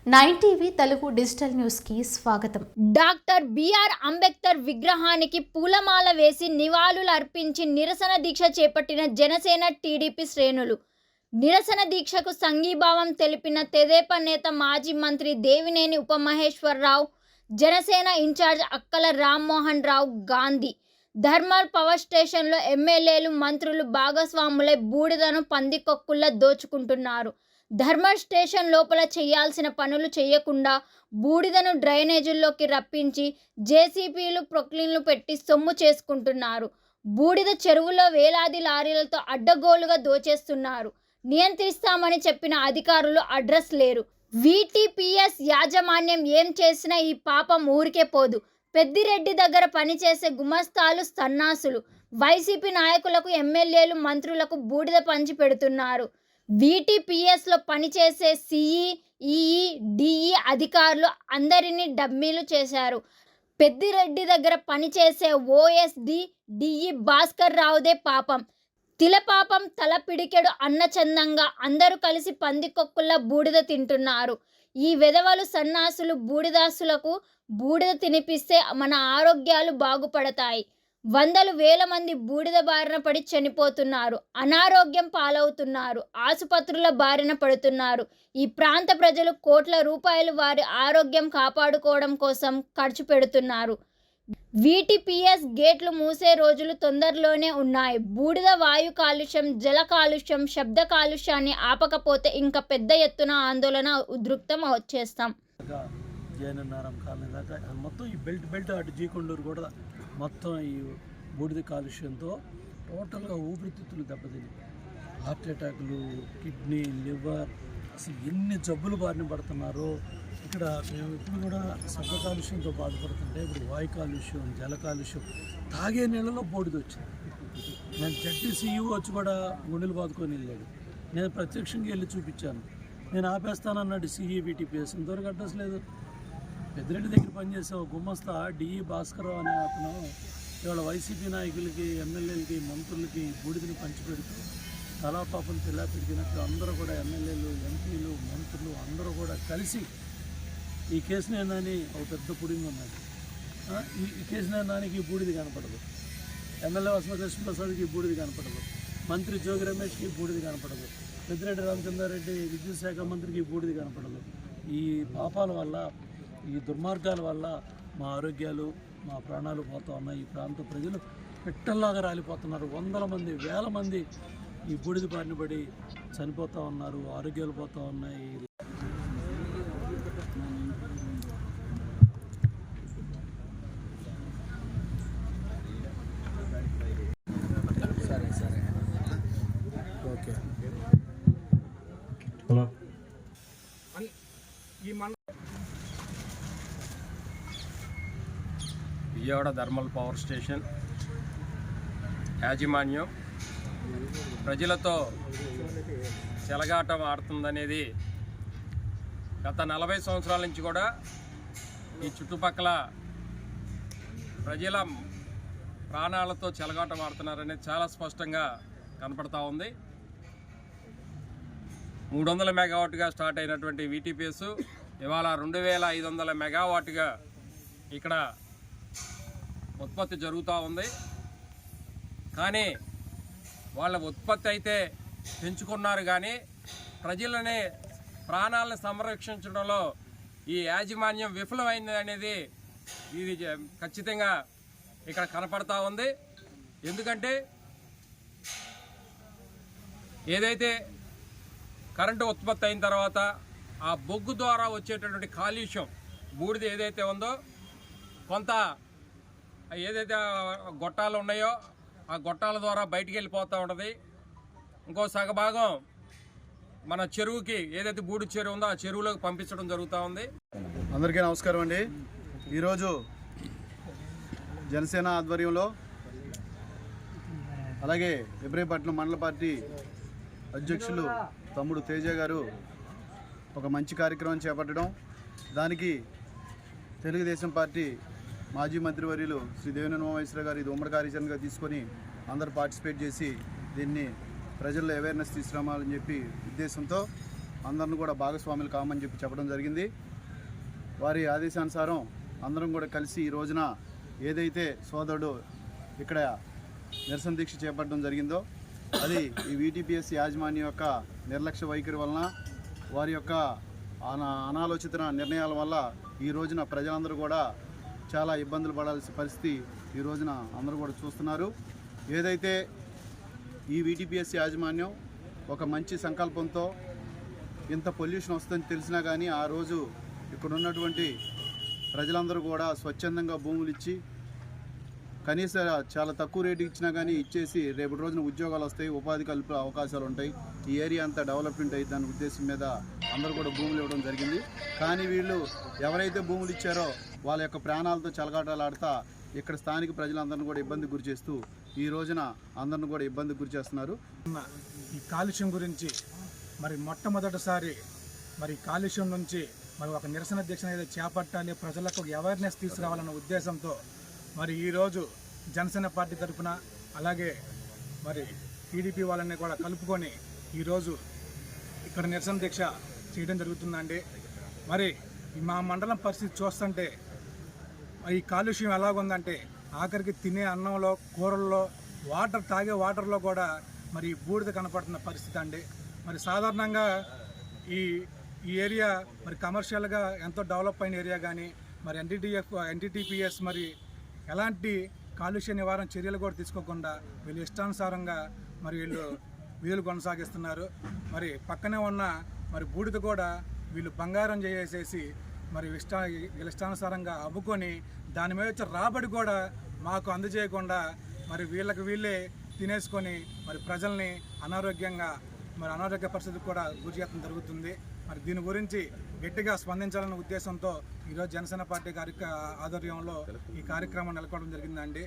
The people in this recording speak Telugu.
9 టీవీ తెలుగు డిజిటల్ న్యూస్ కి స్వాగతం. డాక్టర్ బిఆర్ అంబేద్కర్ విగ్రహానికి పూలమాల వేసి నివాళులు అర్పించి నిరసన దీక్ష చేపట్టిన జనసేన టీడీపీ శ్రేణులు. నిరసన దీక్షకు సంఘీభావం తెలిపిన తెదేపా నేత మాజీ మంత్రి దేవినేని ఉపమహేశ్వరరావు, జనసేన ఇన్ఛార్జ్ అక్కల రామ్మోహన్ రావు గాంధీ. ధర్మల్ పవర్ స్టేషన్లో ఎమ్మెల్యేలు, మంత్రులు భాగస్వాములై బూడిదను పందికొక్కుల్లా దోచుకుంటున్నారు. ధర్మల్ స్టేషన్ లోపల చేయాల్సిన పనులు చేయకుండా బూడిదను డ్రైనేజీల్లోకి రప్పించి జేసీబీలు, ప్రొక్లీన్లు పెట్టి సొమ్ము చేసుకుంటున్నారు. బూడిద చెరువులో వేలాది లారీలతో అడ్డగోలుగా దోచేస్తున్నారు. నియంత్రిస్తామని చెప్పిన అధికారులు అడ్రస్ లేరు. వీటీపీఎస్ యాజమాన్యం ఏం చేసినా ఈ పాపం ఊరికే పోదు. పెద్దిరెడ్డి దగ్గర పనిచేసే గుమస్తాలు, సన్నాసులు, వైసీపీ నాయకులకు, ఎమ్మెల్యేలు, మంత్రులకు బూడిద పంచి పెడుతున్నారు. వీటీపీఎస్లో పనిచేసే సిఈ, ఈఈ, డిఈ అధికారులు అందరినీ డమ్మీలు చేశారు. పెద్దిరెడ్డి దగ్గర పనిచేసే ఓఎస్డి, డిఈ భాస్కర్ రావుదే పాపం. తిలపాపం తల పిడికెడు అన్నచందంగా అందరూ కలిసి పందికొక్కుల్లా బూడిద తింటున్నారు. ఈ వెధవలు, సన్నాసులు, బూడిదాసులకు బూడిద తినిపిస్తే మన ఆరోగ్యాలు బాగుపడతాయి. వందలు వేల మంది బూడిద బారిన పడి చనిపోతున్నారు, అనారోగ్యం పాలవుతున్నారు, ఆసుపత్రుల బారిన పడుతున్నారు. ఈ ప్రాంత ప్రజలు కోట్ల రూపాయలు వారి ఆరోగ్యం కాపాడుకోవడం కోసం ఖర్చు పెడుతున్నారు. వీటీపీఎస్ గేట్లు మూసే రోజులు తొందరలోనే ఉన్నాయి. బూడిద వాయు కాలుష్యం, జల కాలుష్యం, శబ్ద కాలుష్యాన్ని ఆపకపోతే ఇంకా పెద్ద ఎత్తున ఆందోళన ఉధృతం చేస్తాం. జయనన్నారం కాలనీ దాకా మొత్తం ఈ బెల్ట్ అటు జీకొండూరు కూడా మొత్తం ఈ బూడిద కాలుష్యంతో టోటల్గా ఊపిరితిత్తులు దెబ్బతిని హార్ట్ అటాక్లు, కిడ్నీ, లివర్, అసలు ఎన్ని జబ్బులు బారిన పడుతున్నారో. ఇక్కడ మేము ఇప్పుడు కూడా శబ్ద కాలుష్యంతో బాధపడుతుంటే ఇప్పుడు వాయు కాలుష్యం, జల కాలుష్యం, తాగే నీళ్ళలో బూడిద వచ్చింది. నేను జడ్పీసీఈఓ వచ్చి కూడా గుండెలు బాదుకొని వెళ్ళాడు. నేను ప్రత్యక్షంగా వెళ్ళి చూపించాను. నేను ఆపేస్తానన్నాడు సిఈ వీటీపీఎస్. ఇంతవరకు అడ్రస్ లేదు. పెద్దిరెడ్డి దగ్గర పనిచేసే ఒక గుమ్మస్తా డిఈ భాస్కరరావు అనే అతను ఇవాళ వైసీపీ నాయకులకి, ఎమ్మెల్యేలకి, మంత్రులకి బూడిదని పంచిపెడుతూ తలాపాపను తెల్లా పెరిగినట్టు అందరూ కూడా ఎమ్మెల్యేలు, ఎంపీలు, మంత్రులు అందరూ కూడా కలిసి ఈ కేసునేనాని ఒక పెద్ద పుడింగ్ ఉన్నది. ఈ కేసునేనానికి బూడిది కనపడదు. ఎమ్మెల్యే వసంతకృష్ణ ప్రసాద్కి బూడిది కనపడదు. మంత్రి జోగి రమేష్కి బూడిది కనపడదు. పెద్దిరెడ్డి రామచంద్రారెడ్డి విద్యుత్ శాఖ మంత్రికి బూడిది కనపడదు. ఈ పాపాల వల్ల, ఈ దుర్మార్గాల వల్ల మా ఆరోగ్యాలు, మా ప్రాణాలు పోతూ ఉన్నాయి. ఈ ప్రాంత ప్రజలు పిట్టల్లాగా రాలిపోతున్నారు. వందల మంది, వేల మంది ఈ బూడిద బారిన పడి చనిపోతూ ఉన్నారు. ఆరోగ్యాలు పోతూ ఉన్నాయి. సరే okay. Hello. Vijayawada thermal power station యాజమాన్యం ప్రజలతో చెలగాటం ఆడుతుందనేది గత 40 సంవత్సరాల నుంచి కూడా ఈ చుట్టుపక్కల ప్రజల ప్రాణాలతో చెలగాటం ఆడుతున్నారనేది చాలా స్పష్టంగా కనపడతా ఉంది. 300 మెగావాట్గా స్టార్ట్ అయినటువంటి వీటీపీఎస్ ఇవాళ 2500 మెగావాట్గా ఇక్కడ ఉత్పత్తి జరుగుతూ ఉంది. కానీ వాళ్ళ ఉత్పత్తి అయితే పెంచుకున్నారు, కానీ ప్రజలని, ప్రాణాలను సంరక్షించడంలో ఈ యాజమాన్యం విఫలమైంది అనేది ఇది ఖచ్చితంగా ఇక్కడ కనపడతా ఉంది. ఎందుకంటే ఏదైతే కరెంటు ఉత్పత్తి అయిన తర్వాత ఆ బొగ్గు ద్వారా వచ్చేటటువంటి కాలుష్యం, బూడిద ఏదైతే ఉందో, కొంత ఏదైతే గొట్టాలు ఉన్నాయో ఆ గొట్టాల ద్వారా బయటికి వెళ్ళిపోతూ ఉంటుంది. ఇంకో సగభాగం మన చెరువుకి, ఏదైతే బూడి చెరువు ఉందో ఆ చెరువులోకి పంపించడం జరుగుతూ ఉంది. అందరికీ నమస్కారం అండి. ఈరోజు జనసేన ఆధ్వర్యంలో, అలాగే ఇబ్రహీంపట్నం మండల పార్టీ అధ్యక్షులు తమ్ముడు తేజ గారు ఒక మంచి కార్యక్రమం చేపట్టడం, దానికి తెలుగుదేశం పార్టీ మాజీ మంత్రివర్యులు శ్రీ దేవినేని ఉమామహేశ్వరరావు గారు ఇది ఉమ్మడి కార్యాచరణగా తీసుకొని అందరూ పార్టిసిపేట్ చేసి దీన్ని ప్రజల్లో అవేర్నెస్ తీసుకురావాలని చెప్పి ఉద్దేశంతో అందరిని కూడా భాగస్వాములు కామని చెప్పడం జరిగింది. వారి ఆదేశానుసారం అందరం కూడా కలిసి ఈ రోజున ఏదైతే సోదరుడు ఇక్కడ నిరసన దీక్ష చేపట్టడం జరిగిందో అది ఈ వీటీపీఎస్ యాజమాన్యం యొక్క నిర్లక్ష్య వైఖరి వలన, వారి యొక్క అనాలోచిత నిర్ణయాల వల్ల ఈ రోజున ప్రజలందరూ కూడా చాలా ఇబ్బందులు పడాల్సిన పరిస్థితి ఈ రోజున అందరూ కూడా చూస్తున్నారు. ఏదైతే ఈ వీటీపీఎస్ యాజమాన్యం ఒక మంచి సంకల్పంతో ఇంత పొల్యూషన్ వస్తుందని తెలిసినా కానీ ఆ రోజు ఇక్కడ ఉన్నటువంటి ప్రజలందరూ కూడా స్వచ్ఛందంగా భూములు ఇచ్చి కనీసం చాలా తక్కువ రేటు ఇచ్చినా కానీ ఇచ్చేసి రేపటి రోజున ఉద్యోగాలు వస్తాయి, ఉపాధి కల్పే అవకాశాలు ఉంటాయి, ఈ ఏరియా అంతా డెవలప్మెంట్ అయ్యి దాని ఉద్దేశం మీద అందరూ కూడా భూములు ఇవ్వడం జరిగింది. కానీ వీళ్ళు ఎవరైతే భూములు ఇచ్చారో వాళ్ళ యొక్క ప్రాణాలతో చెలగాటలాడుతా ఇక్కడ స్థానిక ప్రజలందరినీ కూడా ఇబ్బంది గురి చేస్తూ ఈ రోజున అందరిని కూడా ఇబ్బందికి గురి చేస్తున్నారు. ఈ కాలుష్యం గురించి మరి మొట్టమొదటిసారి మరి కాలుష్యం నుంచి మరి ఒక నిరసన దీక్ష అనేది చేపట్టాలి, ప్రజలకు ఒక అవేర్నెస్ తీసుకురావాలన్న ఉద్దేశంతో మరి ఈరోజు జనసేన పార్టీ తరఫున అలాగే మరి టీడీపీ వాళ్ళని కూడా కలుపుకొని ఈరోజు ఇక్కడ నిరసన దీక్ష చేయడం జరుగుతుందండి. మరి మా మండలం పరిస్థితి చూస్తుంటే ఈ కాలుష్యం ఎలాగుందంటే ఆఖరికి తినే అన్నంలో, కూరల్లో, తాగే వాటర్లో కూడా మరి బూడిద కనపడుతున్న పరిస్థితి అండి. మరి సాధారణంగా ఈ ఏరియా మరి కమర్షియల్గా ఎంతో డెవలప్ అయిన ఏరియా కానీ మరి ఎన్టీటీపీఎస్ మరి ఎలాంటి కాలుష్య నివారణ చర్యలు కూడా తీసుకోకుండా వీళ్ళు ఇష్టానుసారంగా మరి వీళ్ళు కొనసాగిస్తున్నారు. మరి పక్కనే ఉన్న మరి బూడిద కూడా వీళ్ళు బంగారం చేసేసి మరి వీళ్ళ ఇష్టానుసారంగా అమ్ముకొని దాని మీద వచ్చే రాబడి కూడా మాకు అందజేయకుండా మరి వీళ్ళే తినేసుకొని మరి ప్రజల్ని అనారోగ్య పరిస్థితికి కూడా గురి చేయడం జరుగుతుంది. మరి దీని గురించి గట్టిగా స్పందించాలనే ఉద్దేశంతో ఈరోజు జనసేన పార్టీ ఆధ్వర్యంలో ఈ కార్యక్రమం నెలకొనడం జరిగిందండి.